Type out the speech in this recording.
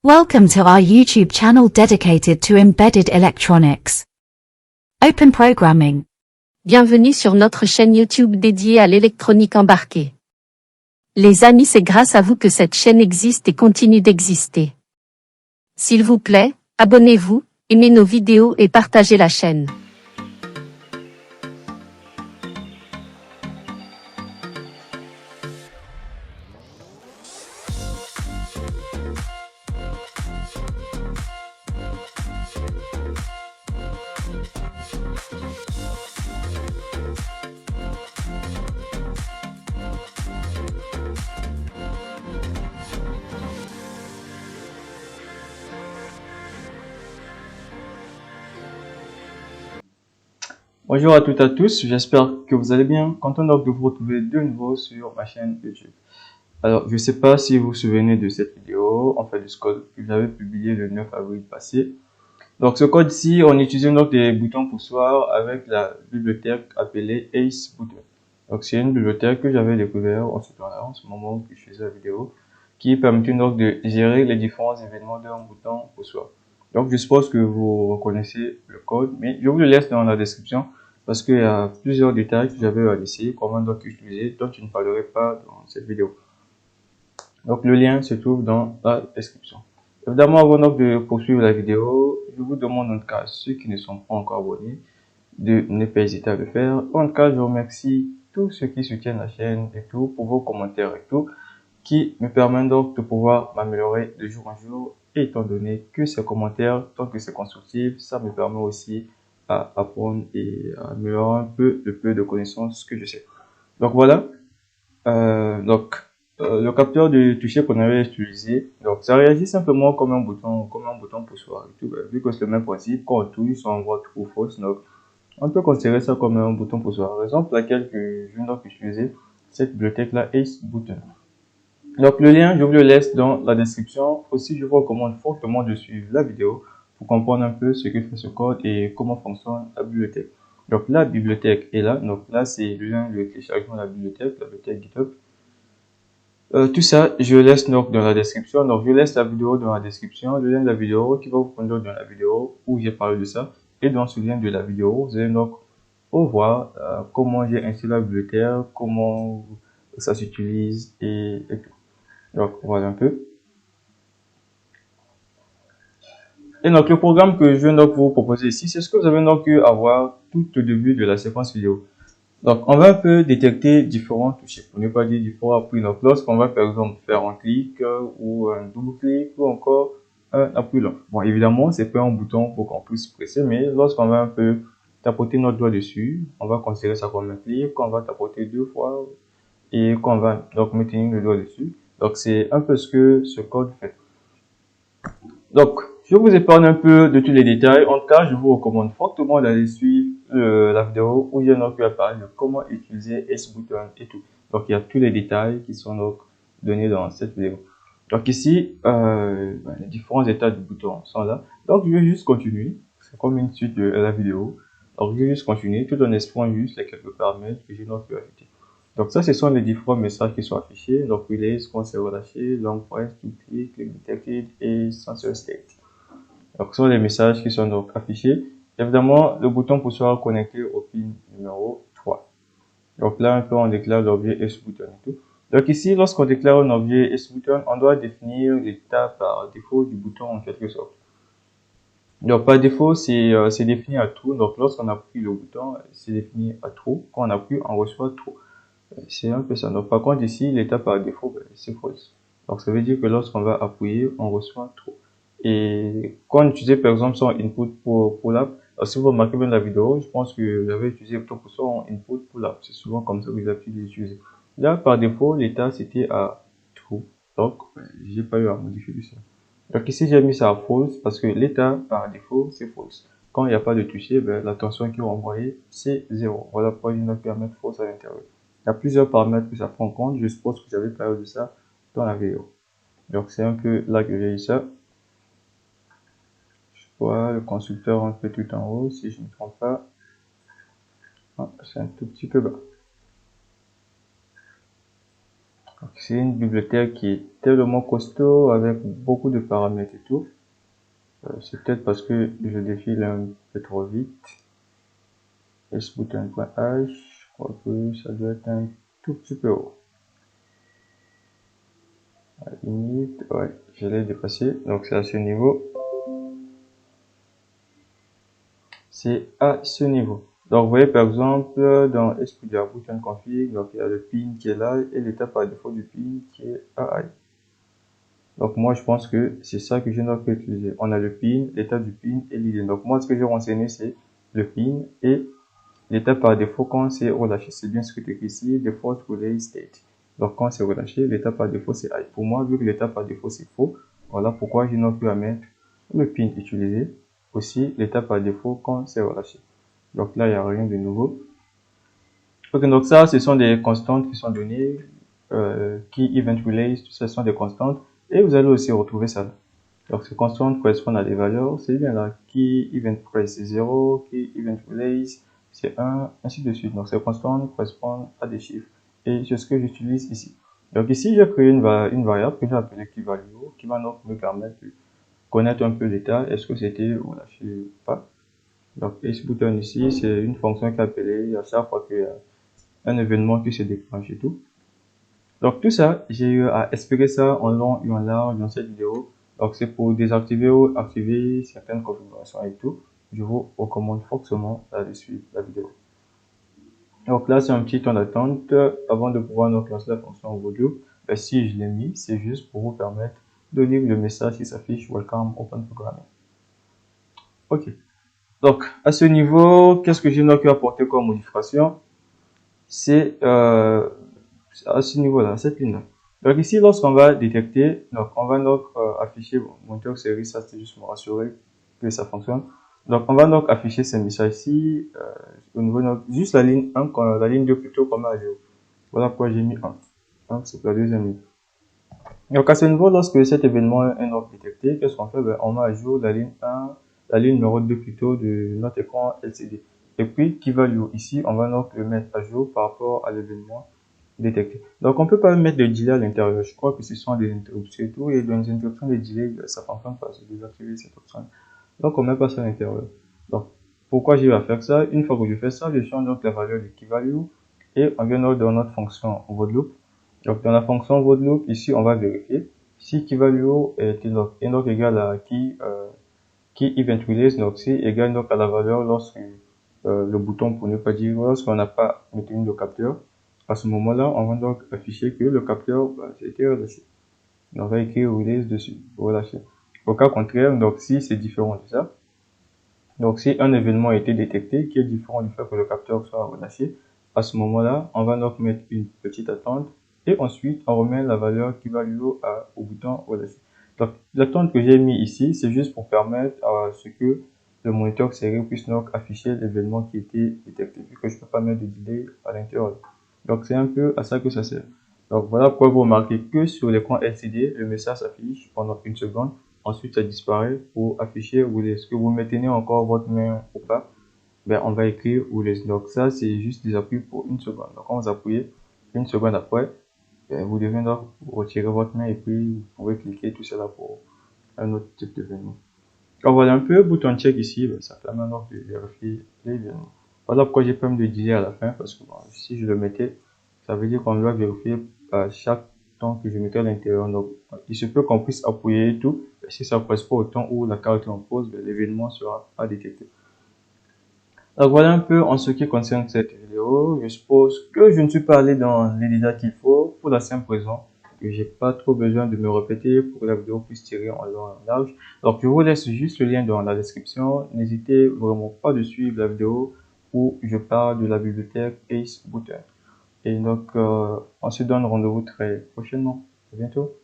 Welcome to our YouTube channel dedicated to embedded electronics. Open Programming. Bienvenue sur notre chaîne YouTube dédiée à l'électronique embarquée. Les amis, c'est grâce à vous que cette chaîne existe et continue d'exister. S'il vous plaît, abonnez-vous, aimez nos vidéos et partagez la chaîne. Bonjour à toutes et à tous, j'espère que vous allez bien. Content donc de vous retrouver de nouveau sur ma chaîne YouTube. Alors, je ne sais pas si vous vous souvenez de cette vidéo, en fait, de ce code que j'avais publié le 9 avril passé. Donc, ce code-ci, on utilisait donc des boutons poussoirs avec la bibliothèque appelée Ace Button. Donc, c'est une bibliothèque que j'avais découvert en ce moment que je faisais la vidéo, qui permettait donc de gérer les différents événements d'un bouton poussoir. Donc, je suppose que vous reconnaissez le code, mais je vous le laisse dans la description parce qu'il y a plusieurs détails que j'avais laissés, comment donc utiliser, dont je ne parlerai pas dans cette vidéo. Donc, le lien se trouve dans la description. Évidemment, avant donc de poursuivre la vidéo, je vous demande en tout cas, ceux qui ne sont pas encore abonnés, de ne pas hésiter à le faire. En tout cas, je remercie tous ceux qui soutiennent la chaîne et tout, pour vos commentaires et tout, qui me permettent donc de pouvoir m'améliorer de jour en jour, et étant donné que ces commentaires, tant que c'est constructif, ça me permet aussi à apprendre et à améliorer un peu le peu de connaissances que je sais. Donc voilà, le capteur de toucher qu'on avait utilisé, donc ça réagit simplement comme un bouton poussoir et tout, vu que c'est le même principe, quand on touche, ça envoie true ou false, donc on peut considérer ça comme un bouton poussoir. Raison pour laquelle je viens donc utiliser cette bibliothèque là, Ace Button. Donc le lien, je vous le laisse dans la description. Aussi, je vous recommande fortement de suivre la vidéo pour comprendre un peu ce que fait ce code et comment fonctionne la bibliothèque. Donc la bibliothèque est là. Donc là, c'est le lien de téléchargement de la bibliothèque GitHub. Tout ça, je laisse donc dans la description. Donc je laisse la vidéo dans la description, le lien de la vidéo qui va vous conduire dans la vidéo où j'ai parlé de ça. Et dans ce lien de la vidéo, vous allez donc voir comment j'ai installé la bibliothèque, comment ça s'utilise et tout. Donc voilà un peu. Et donc le programme que je viens donc vous proposer ici, c'est ce que vous avez donc eu à voir tout au début de la séquence vidéo. Donc on va un peu détecter différents touchés, pour ne pas dire différents appuis. Donc lorsqu'on va par exemple faire un clic ou un double clic ou encore un appui long. Bon évidemment c'est pas un bouton pour qu'on puisse presser, mais lorsqu'on va un peu tapoter notre doigt dessus, on va considérer ça comme un clic. Quand on va tapoter deux fois et qu'on va donc maintenir le doigt dessus. Donc c'est un peu ce que ce code fait. Donc, je vous épargne un peu de tous les détails. En tout cas, je vous recommande fortement d'aller suivre la vidéo où j'ai donc parlé de comment utiliser Ace Button et tout. Donc, il y a tous les détails qui sont donc donnés dans cette vidéo. Donc ici, les différents états du bouton sont là. Donc, je vais juste continuer. C'est comme une suite de la vidéo. Donc, je vais juste continuer tout en explorant juste les quelques paramètres que j'ai donc ajoutés. Donc ça, ce sont les différents messages qui sont affichés. Donc release, conseil relâché, long press, to click, click detected et sensor state. Donc ce sont les messages qui sont donc affichés. Évidemment, le bouton poussoir connecté au pin numéro 3. Donc là, un peu, on déclare l'objet S-Button et tout. Donc ici, lorsqu'on déclare un objet S-Button, on doit définir l'état par défaut du bouton en quelque sorte. Donc par défaut, c'est défini à true. Donc lorsqu'on appuie le bouton, c'est défini à true. Quand on appuie, on reçoit true. C'est un peu ça. Donc, par contre, ici, l'état par défaut, c'est false. Donc, ça veut dire que lorsqu'on va appuyer, on reçoit true. Et quand on utilise, par exemple, son input pour pull-up, si vous remarquez bien la vidéo, je pense que vous avez utilisé plutôt pour son input pull-up. C'est souvent comme ça que vous avez utilisé. Là, par défaut, l'état, c'était à true. Donc, j'ai pas eu à modifier ça. Donc, ici, j'ai mis ça à false parce que l'état, par défaut, c'est false. Quand il n'y a pas de toucher, la tension qui est envoyée, c'est 0. Voilà pourquoi je ne peux pas mettre false à l'intérieur. Il y a plusieurs paramètres que ça prend en compte. Je suppose que j'avais parlé de ça dans la vidéo. Donc c'est un peu là que j'ai eu ça. Je vois le constructeur un peu tout en haut, si je ne me trompe pas. Ah, c'est un tout petit peu bas. C'est une bibliothèque qui est tellement costaud avec beaucoup de paramètres et tout. C'est peut-être parce que je défile un peu trop vite. sbutton.h, je crois que ça doit être un tout petit peu haut. Limite, ouais, je l'ai dépassé, donc c'est à ce niveau. C'est à ce niveau. Donc vous voyez par exemple dans SPDR button config, donc il y a le pin qui est là et l'état par défaut du pin qui est AI. Donc moi je pense que c'est ça que je dois utiliser. On a le pin, l'état du pin et l'idée. Donc moi ce que j'ai renseigné c'est le pin et l'état par défaut quand c'est relâché. C'est bien ce que tu écris ici, default relay state. Donc quand c'est relâché, l'état par défaut c'est high. Pour moi, vu que l'état par défaut c'est faux, voilà pourquoi je n'ai plus à mettre le pin utilisé. Aussi l'état par défaut quand c'est relâché. Donc là il n'y a rien de nouveau. Ok, donc ça ce sont des constantes qui sont données. Key event relays, tout ça sont des constantes. Et vous allez aussi retrouver ça là. Donc ces constantes correspondent à des valeurs. C'est bien là. Key event press c'est 0, key event relays c'est 1, ainsi de suite. Donc ces constantes correspondent à des chiffres. Et c'est ce que j'utilise ici. Donc ici, j'ai créé une variable que j'ai appelée keyValue, qui va donc me permettre de connaître un peu l'état, est-ce que c'était relâché ou pas. Donc sButton ici, c'est une fonction qui est appelée à chaque fois qu'il y a un événement qui se déclenche et tout. Donc tout ça, j'ai eu à expliquer ça en long et en large dans cette vidéo. Donc c'est pour désactiver ou activer certaines configurations et tout. Je vous recommande fortement d'aller suivre la vidéo. Donc là, c'est un petit temps d'attente avant de pouvoir donc lancer la fonction overloop. Ben, si je l'ai mis, c'est juste pour vous permettre de lire le message qui s'affiche Welcome Open Programming. Ok. Donc à ce niveau, qu'est-ce que j'ai donc apporté comme modification? C'est à ce niveau-là, cette ligne-là. Donc ici, lorsqu'on va détecter, donc on va donc afficher, bon, moniteur série, ça c'est juste pour rassurer que ça fonctionne. Donc on va donc afficher ces messages-ci au niveau de juste la ligne 1, la ligne 2 plutôt comme à 0. Voilà pourquoi j'ai mis 1. 1 c'est la deuxième ligne. Donc à ce niveau, lorsque cet événement est donc détecté, qu'est-ce qu'on fait? Ben, on met à jour la ligne 1, la ligne numéro 2 plutôt de notre écran LCD. Et puis, keyValue ici, on va donc le mettre à jour par rapport à l'événement détecté. Donc on peut pas mettre de delay à l'intérieur. Je crois que ce sont des interruptions et tout. Et dans les interruptions de delay, ça fonctionne pas. C'est désactiver cette option. Donc on met pas ça à l'intérieur. Donc pourquoi je vais faire ça? Une fois que je fais ça, je change donc la valeur de keyValue et on vient donc dans notre fonction overloop. Donc dans la fonction overloop, ici on va vérifier si keyValue est donc égal à key event release, donc si égal donc à la valeur lorsque le bouton pour ne pas dire lorsqu'on n'a pas maintenu le capteur. À ce moment-là, on va donc afficher que le capteur a été relâché. On va écrire release dessus, relâché. Au cas contraire, donc si c'est différent de ça, donc si un événement a été détecté qui est différent du fait que le capteur soit relâché, à ce moment-là, on va donc mettre une petite attente et ensuite on remet la valeur qui va liée au bouton relâché. Donc l'attente que j'ai mis ici, c'est juste pour permettre à ce que le moniteur série puisse donc afficher l'événement qui a été détecté, vu que je ne peux pas mettre de delay à l'intérieur. Donc c'est un peu à ça que ça sert. Donc voilà pourquoi vous remarquez que sur l'écran LCD, le message s'affiche pendant une seconde, ensuite ça disparaît pour afficher release. Que vous maintenez encore votre main ou pas, ben on va écrire release. Donc ça c'est juste des appuis pour une seconde. Donc quand vous appuyez, une seconde après, ben, vous devez donc retirer votre main et puis vous pouvez cliquer tout cela pour un autre type d'événement. Donc voilà un peu, bouton check ici, ben, ça permet donc de vérifier les événements. Voilà pourquoi j'ai pas mis de delay à la fin, parce que bon, si je le mettais, ça veut dire qu'on doit vérifier à chaque temps que je mettais à l'intérieur. Donc il se peut qu'on puisse appuyer et tout, mais si ça ne correspond au temps où la carte est en pause, ben, l'événement sera pas détecté. Donc voilà un peu en ce qui concerne cette vidéo. Je suppose que je ne suis pas allé dans les détails qu'il faut pour la simple raison que j'ai pas trop besoin de me répéter pour que la vidéo puisse tirer en long et en large. Donc je vous laisse juste le lien dans la description. N'hésitez vraiment pas de suivre la vidéo où je parle de la bibliothèque sbutton. Et donc on se donne rendez-vous très prochainement. À bientôt.